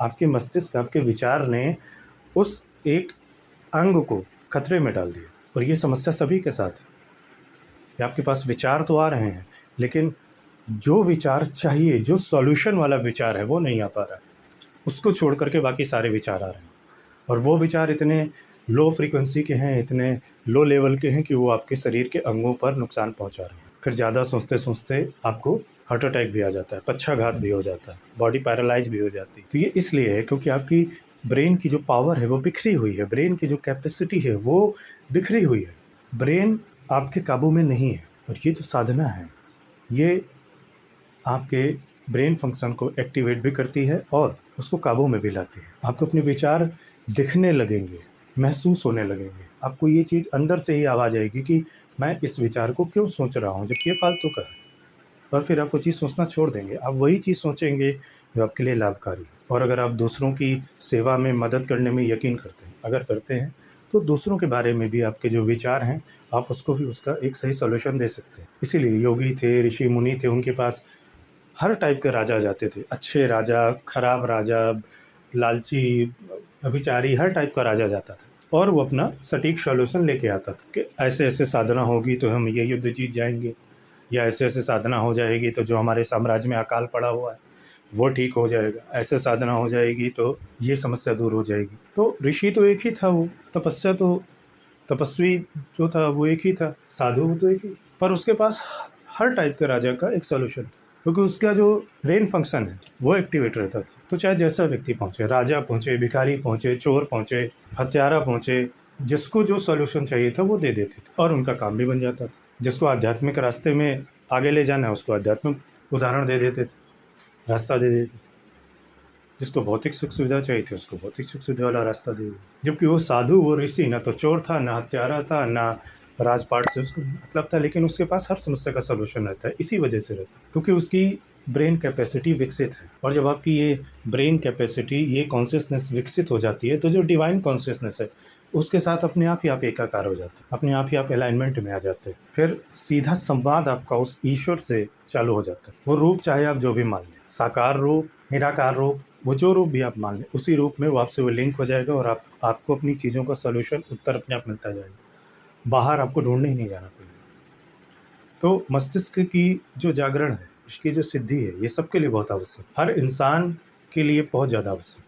आपके मस्तिष्क, आपके विचार ने उस एक अंग को खतरे में डाल दिया। और ये समस्या सभी के साथ है कि आपके पास विचार तो आ रहे हैं, लेकिन जो विचार चाहिए, जो सॉल्यूशन वाला विचार है, वो नहीं आ पा रहा है। उसको छोड़ करके बाकी सारे विचार आ रहे हैं, और वो विचार इतने लो फ्रीक्वेंसी के हैं, इतने लो लेवल के हैं कि वो आपके शरीर के अंगों पर नुकसान पहुंचा रहे हैं। फिर ज़्यादा सोचते सोचते आपको हार्ट अटैक भी आ जाता है, पक्षाघात भी हो जाता है, बॉडी पैरालाइज भी हो जाती है। तो ये इसलिए है क्योंकि आपकी ब्रेन की जो पावर है वो बिखरी हुई है, ब्रेन की जो कैपेसिटी है वो बिखरी हुई है। ब्रेन आपके काबू में नहीं है, और ये जो साधना है ये आपके ब्रेन फंक्शन को एक्टिवेट भी करती है और उसको काबू में भी लाती है। आपको अपने विचार दिखने लगेंगे, महसूस होने लगेंगे। आपको ये चीज़ अंदर से ही आवाज़ आएगी कि मैं इस विचार को क्यों सोच रहा हूँ जबकि ये फालतू का है। और फिर आप वो चीज़ सोचना छोड़ देंगे, आप वही चीज़ सोचेंगे जो आपके लिए लाभकारी है। और अगर आप दूसरों की सेवा में, मदद करने में यकीन करते हैं, अगर करते हैं, तो दूसरों के बारे में भी आपके जो विचार हैं, आप उसको भी उसका एक सही सॉल्यूशन दे सकते हैं। इसीलिए योगी थे, ऋषि मुनि थे, उनके पास हर टाइप के राजा जाते थे। अच्छे राजा, खराब राजा, लालची, अभिचारी, हर टाइप का राजा जाता था, और वो अपना सटीक सॉल्यूशन लेके आता था कि ऐसे ऐसे साधना होगी तो हम ये युद्ध जीत जाएंगे, या ऐसे ऐसे साधना हो जाएगी तो जो हमारे साम्राज्य में अकाल पड़ा हुआ है वो ठीक हो जाएगा, ऐसे साधना हो जाएगी तो ये समस्या दूर हो जाएगी। तो ऋषि तो एक ही था, वो तपस्या तो, तपस्वी जो था वो एक ही था, साधु तो एक ही, पर उसके पास हर टाइप के राजा का एक सॉल्यूशन था, क्योंकि उसका जो ब्रेन फंक्शन है वो एक्टिवेट रहता था। तो चाहे जैसा व्यक्ति पहुँचे, राजा पहुँचे, भिखारी पहुँचे, चोर पहुँचे, हत्यारा पहुँचे, जिसको जो सॉल्यूशन चाहिए था वो दे देते थे, और उनका काम भी बन जाता था। जिसको आध्यात्मिक रास्ते में आगे ले जाना है उसको आध्यात्मिक उदाहरण दे देते थे, रास्ता दे देते थे। जिसको भौतिक सुख सुविधा चाहिए थी उसको भौतिक सुख सुविधा वाला रास्ता दे दिया। जबकि वो साधु, वो ऋषि ना तो चोर था, ना हत्यारा था, ना राजपाट से उसको मतलब था, लेकिन उसके पास हर समस्या का सलूशन रहता है। इसी वजह से रहता है क्योंकि उसकी ब्रेन कैपेसिटी विकसित है। और जब आपकी ये ब्रेन कैपेसिटी, ये कॉन्शियसनेस विकसित हो जाती है, तो जो डिवाइन कॉन्शियसनेस है उसके साथ अपने आप ही आप एकाकार हो जाते हैं, अपने आप ही आप अलाइनमेंट में आ जाते हैं। फिर सीधा संवाद आपका उस ईश्वर से चालू हो जाता है। वो रूप चाहे आप जो भी मान लें, साकार रूप, निराकार रूप, वो जो रूप भी आप मान लें, उसी रूप में वो आपसे वो लिंक हो जाएगा, और आपको अपनी चीज़ों का सॉल्यूशन, उत्तर अपने आप मिलता जाएगा। बाहर आपको ढूंढने ही नहीं जाना पड़ेगा। तो मस्तिष्क की जो जागरण है, इसकी जो सिद्धि है, ये सबके लिए बहुत आवश्यक, हर इंसान के लिए बहुत ज़्यादा आवश्यक।